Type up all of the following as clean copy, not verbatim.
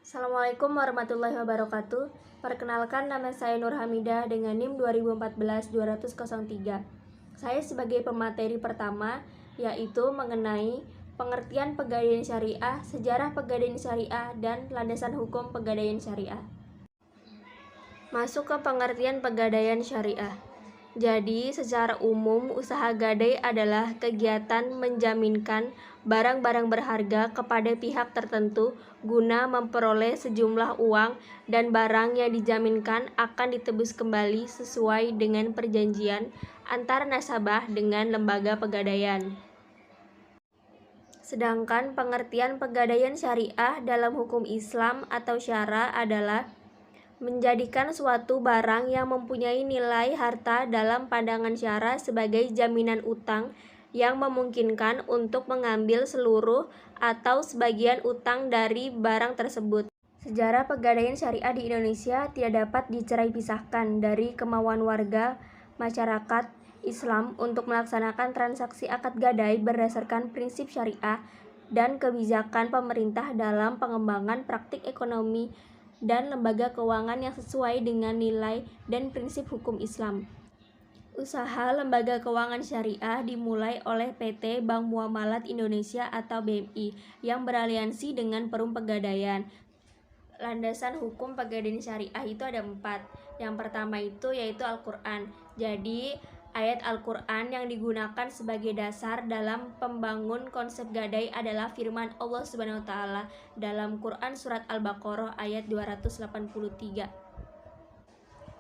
Assalamualaikum warahmatullahi wabarakatuh. Perkenalkan, nama saya Nur Hamidah dengan NIM 2014-200-03. Saya sebagai pemateri pertama yaitu mengenai pengertian pegadaian syariah, sejarah pegadaian syariah, dan landasan hukum pegadaian syariah. Masuk ke pengertian pegadaian syariah. Jadi, secara umum, usaha gadai adalah kegiatan menjaminkan barang-barang berharga kepada pihak tertentu guna memperoleh sejumlah uang dan barang yang dijaminkan akan ditebus kembali sesuai dengan perjanjian antara nasabah dengan lembaga pegadaian. Sedangkan pengertian pegadaian syariah dalam hukum Islam atau syara adalah menjadikan suatu barang yang mempunyai nilai harta dalam pandangan syara sebagai jaminan utang yang memungkinkan untuk mengambil seluruh atau sebagian utang dari barang tersebut. Sejarah pegadaian syariah di Indonesia tidak dapat dicerai pisahkan dari kemauan warga masyarakat Islam untuk melaksanakan transaksi akad gadai berdasarkan prinsip syariah dan kebijakan pemerintah dalam pengembangan praktik ekonomi dan lembaga keuangan yang sesuai dengan nilai dan prinsip hukum Islam. Usaha lembaga keuangan syariah dimulai oleh PT Bank Muamalat Indonesia atau BMI yang beraliansi dengan Perum Pegadaian. Landasan hukum pegadaian syariah itu ada 4. Yang pertama itu yaitu Al-Quran. Jadi ayat Al-Quran yang digunakan sebagai dasar dalam pembangun konsep gadai adalah firman Allah Subhanahu wa taala dalam Quran surat Al-Baqarah ayat 283.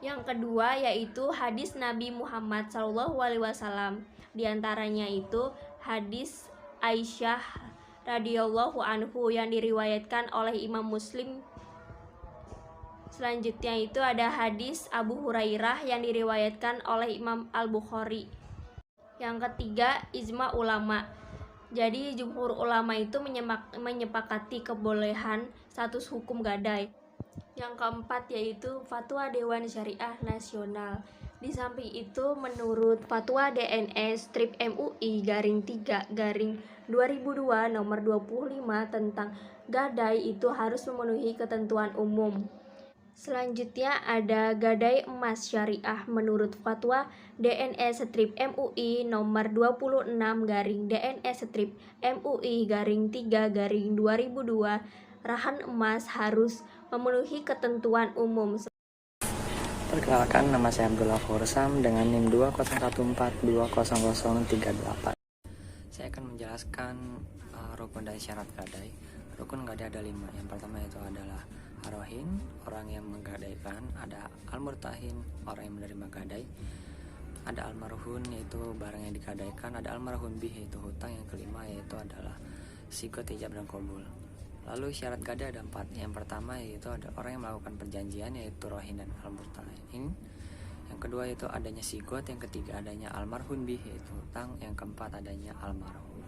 Yang kedua yaitu hadis Nabi Muhammad SAW. Di antaranya itu hadis Aisyah radhiyallahu anhu yang diriwayatkan oleh Imam Muslim. Selanjutnya itu ada hadis Abu Hurairah yang diriwayatkan oleh Imam Al-Bukhari. Yang ketiga, ijma ulama. Jadi jumhur ulama itu menyepakati kebolehan status hukum gadai. Yang keempat yaitu Fatwa Dewan Syariah Nasional. Di samping itu menurut Fatwa DNS strip MUI garing 3 garing 2002 nomor 25 tentang gadai itu harus memenuhi ketentuan umum. Selanjutnya ada gadai emas syariah menurut Fatwa DNS strip MUI nomor 26 garing DNS strip MUI garing 3 garing 2002. Rahan emas harus memenuhi ketentuan umum. Perkenalkan, nama saya Abdullah Fursam dengan NIM 2014200038. Saya akan menjelaskan rukun dan syarat gadai. Rukun gadai ada 5. Yang pertama itu adalah Ar-Rahin, orang yang menggadaikan. Ada Al-Murtahin, orang yang menerima gadai. Ada Al-Marhun, yaitu barang yang digadaikan. Ada Al-Marhun bih, yaitu hutang. Yang kelima yaitu adalah sigot, ijab, dan qabul. Lalu syarat gadai ada 4. Yang pertama yaitu ada orang yang melakukan perjanjian, yaitu Rohin dan Al-Murtahin. Yang kedua yaitu adanya sigot. Yang ketiga adanya Al-Marhun bih, yaitu hutang. Yang keempat adanya Al-Marhun.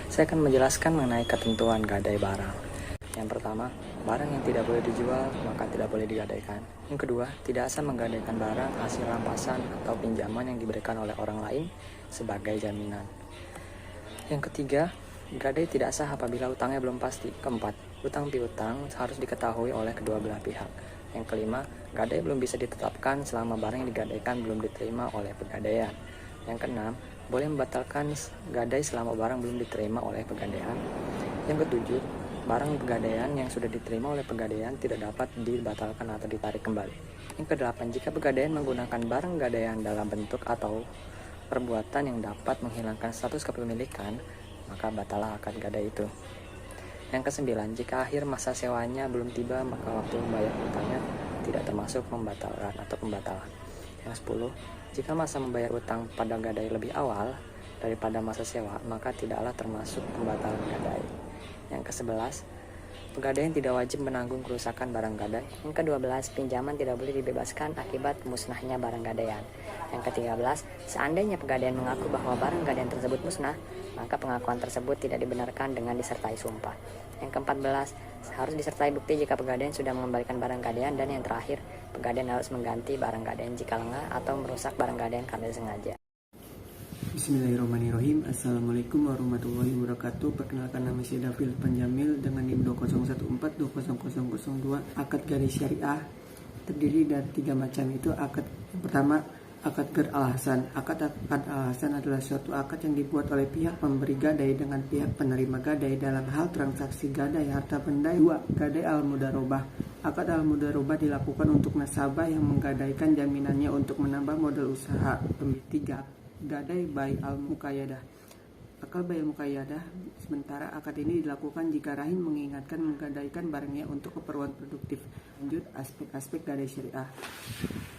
Saya akan menjelaskan mengenai ketentuan gadai barang. Yang pertama, barang yang tidak boleh dijual maka tidak boleh digadaikan. Yang kedua, tidak sah menggadaikan barang hasil rampasan atau pinjaman yang diberikan oleh orang lain sebagai jaminan. Yang ketiga, gadai tidak sah apabila utangnya belum pasti. Keempat, utang piutang harus diketahui oleh kedua belah pihak. Yang kelima, gadai belum bisa ditetapkan selama barang yang digadaikan belum diterima oleh pegadaian. Yang keenam, boleh membatalkan gadai selama barang belum diterima oleh pegadaian. Yang ketujuh, barang pegadaian yang sudah diterima oleh pegadaian tidak dapat dibatalkan atau ditarik kembali. Yang kedelapan, jika pegadaian menggunakan barang gadaian dalam bentuk atau perbuatan yang dapat menghilangkan status kepemilikan, maka batallah akad gadai itu. Yang kesembilan, jika akhir masa sewanya belum tiba, maka waktu membayar utangnya tidak termasuk membatalkan atau pembatalan. Yang 10, jika masa membayar utang pada gadai lebih awal daripada masa sewa, maka tidaklah termasuk pembatalan gadai. Yang ke-11, pegadaian tidak wajib menanggung kerusakan barang gadai. Yang ke-12, pinjaman tidak boleh dibebaskan akibat musnahnya barang gadaian. Yang ke-13, seandainya pegadaian mengaku bahwa barang gadaian tersebut musnah, maka pengakuan tersebut tidak dibenarkan dengan disertai sumpah. Yang ke-14, harus disertai bukti jika pegadaian sudah mengembalikan barang gadaian. Dan yang terakhir, pegadaian harus mengganti barang gadaian jika lengah atau merusak barang gadaian karena disengaja. Bismillahirrahmanirrahim. Assalamualaikum warahmatullahi wabarakatuh. Perkenalkan, nama saya Dafil Panjamil dengan NIM 201420002. Akad garis syariah terdiri dari 3 macam, itu akad yang pertama, akad al-hasan. Akad al-hasan adalah suatu akad yang dibuat oleh pihak pemberi gadai dengan pihak penerima gadai dalam hal transaksi gadai harta benda. 2. Gadai al-mudarobah. Akad al-mudarobah dilakukan untuk nasabah yang menggadaikan jaminannya untuk menambah modal usaha. 3. Gadai bai al-muqayyadah. Akad bai al-muqayyadah, sementara akad ini dilakukan jika rahim mengingatkan menggadaikan barangnya untuk keperluan produktif. Lanjut, aspek-aspek gadai syariah.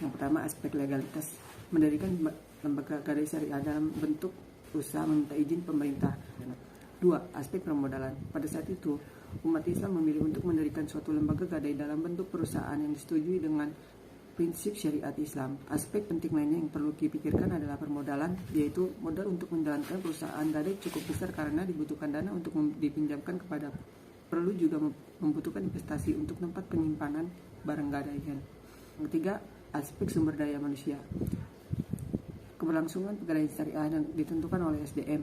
Yang pertama, aspek legalitas. Mendirikan lembaga gadai syariah dalam bentuk usaha meminta izin pemerintah. 2. Aspek permodalan. Pada saat itu, umat Islam memilih untuk mendirikan suatu lembaga gadai dalam bentuk perusahaan yang disetujui dengan prinsip syariat Islam. Aspek penting lainnya yang perlu dipikirkan adalah permodalan, yaitu modal untuk menjalankan perusahaan gadai cukup besar karena dibutuhkan dana untuk dipinjamkan kepada, perlu juga membutuhkan investasi untuk tempat penyimpanan barang gadaian. Yang ketiga, aspek sumber daya manusia. Keberlangsungan pegadaian syariah yang ditentukan oleh SDM.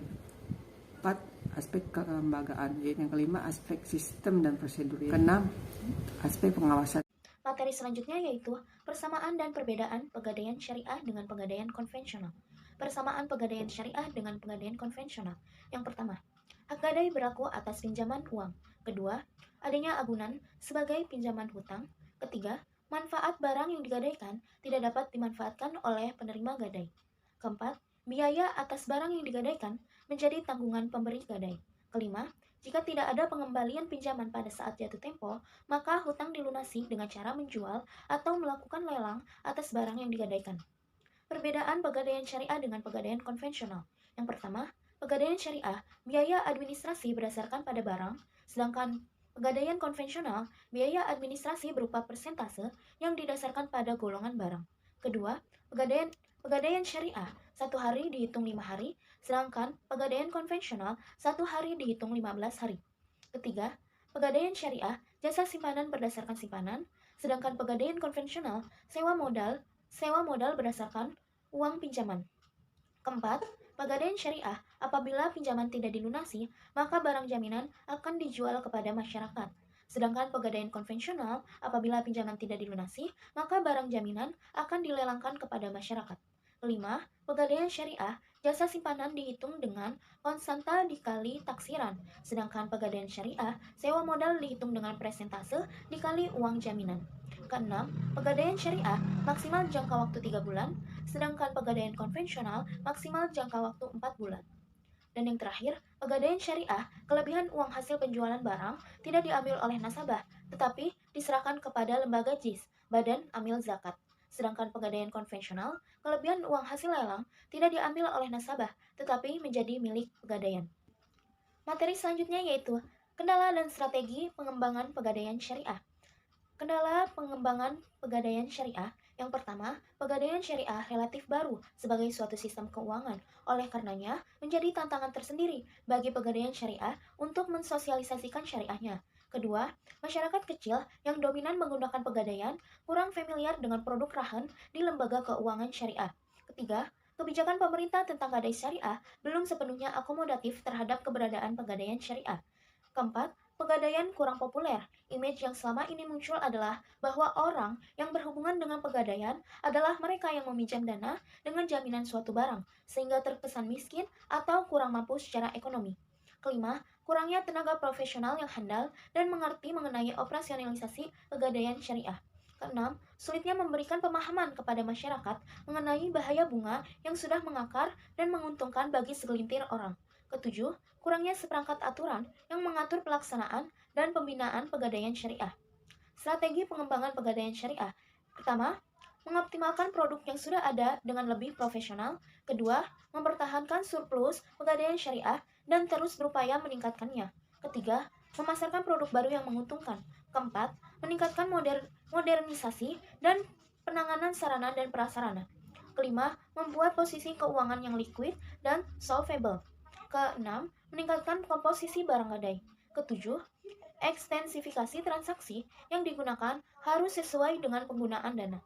4. Aspek kelembagaan. Yang kelima, aspek sistem dan prosedur. Keenam, aspek pengawasan. Materi selanjutnya yaitu persamaan dan perbedaan pegadaian syariah dengan pegadaian konvensional. Persamaan pegadaian syariah dengan pegadaian konvensional. Yang pertama, hak gadai berlaku atas pinjaman uang. Kedua, adanya agunan sebagai pinjaman hutang. Ketiga, manfaat barang yang digadaikan tidak dapat dimanfaatkan oleh penerima gadai. Keempat, biaya atas barang yang digadaikan menjadi tanggungan pemberi gadai. Kelima, jika tidak ada pengembalian pinjaman pada saat jatuh tempo, maka hutang dilunasi dengan cara menjual atau melakukan lelang atas barang yang digadaikan. Perbedaan pegadaian syariah dengan pegadaian konvensional. Yang pertama, pegadaian syariah, biaya administrasi berdasarkan pada barang, sedangkan pegadaian konvensional, biaya administrasi berupa persentase yang didasarkan pada golongan barang. Kedua, pegadaian syariah, 1 hari dihitung 5 hari, sedangkan pegadaian konvensional 1 hari dihitung 15 hari. Ketiga, pegadaian syariah, jasa simpanan berdasarkan simpanan, sedangkan pegadaian konvensional, sewa modal berdasarkan uang pinjaman. Keempat, pegadaian syariah, apabila pinjaman tidak dilunasi, maka barang jaminan akan dijual kepada masyarakat. Sedangkan pegadaian konvensional, apabila pinjaman tidak dilunasi, maka barang jaminan akan dilelangkan kepada masyarakat. Kelima, pegadaian syariah, jasa simpanan dihitung dengan konstanta dikali taksiran, sedangkan pegadaian syariah, sewa modal dihitung dengan persentase dikali uang jaminan. Keenam, pegadaian syariah, maksimal jangka waktu 3 bulan, sedangkan pegadaian konvensional, maksimal jangka waktu 4 bulan. Dan yang terakhir, pegadaian syariah, kelebihan uang hasil penjualan barang tidak diambil oleh nasabah, tetapi diserahkan kepada lembaga JIS, Badan Amil Zakat. Sedangkan pegadaian konvensional, kelebihan uang hasil lelang tidak diambil oleh nasabah, tetapi menjadi milik pegadaian. Materi selanjutnya yaitu kendala dan strategi pengembangan pegadaian syariah. Kendala pengembangan pegadaian syariah. Yang pertama, pegadaian syariah relatif baru sebagai suatu sistem keuangan. Oleh karenanya, menjadi tantangan tersendiri bagi pegadaian syariah untuk mensosialisasikan syariahnya. Kedua, masyarakat kecil yang dominan menggunakan pegadaian kurang familiar dengan produk rahan di lembaga keuangan syariah. Ketiga, kebijakan pemerintah tentang gadai syariah belum sepenuhnya akomodatif terhadap keberadaan pegadaian syariah. Keempat, pegadaian kurang populer. Image yang selama ini muncul adalah bahwa orang yang berhubungan dengan pegadaian adalah mereka yang meminjam dana dengan jaminan suatu barang, sehingga terkesan miskin atau kurang mampu secara ekonomi. Kelima, kurangnya tenaga profesional yang handal dan mengerti mengenai operasionalisasi pegadaian syariah. Keenam, sulitnya memberikan pemahaman kepada masyarakat mengenai bahaya bunga yang sudah mengakar dan menguntungkan bagi segelintir orang. Ketujuh, kurangnya seperangkat aturan yang mengatur pelaksanaan dan pembinaan pegadaian syariah. Strategi pengembangan pegadaian syariah. Pertama, mengoptimalkan produk yang sudah ada dengan lebih profesional. Kedua, mempertahankan surplus pegadaian syariah dan terus berupaya meningkatkannya. Ketiga, memasarkan produk baru yang menguntungkan. Keempat, meningkatkan modernisasi dan penanganan sarana dan prasarana. Kelima, membuat posisi keuangan yang liquid dan solvable. Keenam, meningkatkan komposisi barang gadai. Ketujuh, ekstensifikasi transaksi yang digunakan harus sesuai dengan penggunaan dana.